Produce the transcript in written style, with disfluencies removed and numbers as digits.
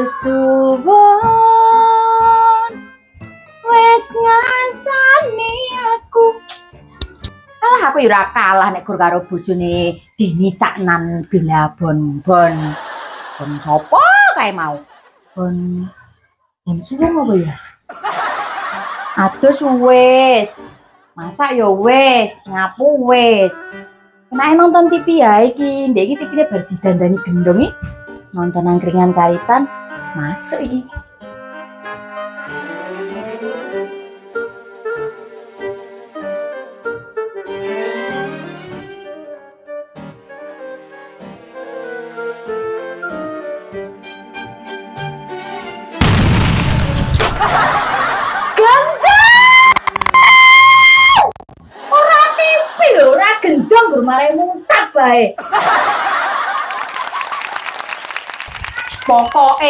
suwon wes ngancani aku. Aku ya ora kalah nek gur karo bojone Dini Caknan Bella Bonbon. Bon sapa kae mau? Bon suwon apa ya? Adus wis. Masak ya wis, nyapu wis. Enake nonton TV ya iki. Ndek iki TV-ne bar didandani gendong iki. Nonton angkringan karitan masuk iki. Gendong bermarai muntah bae. Pokoke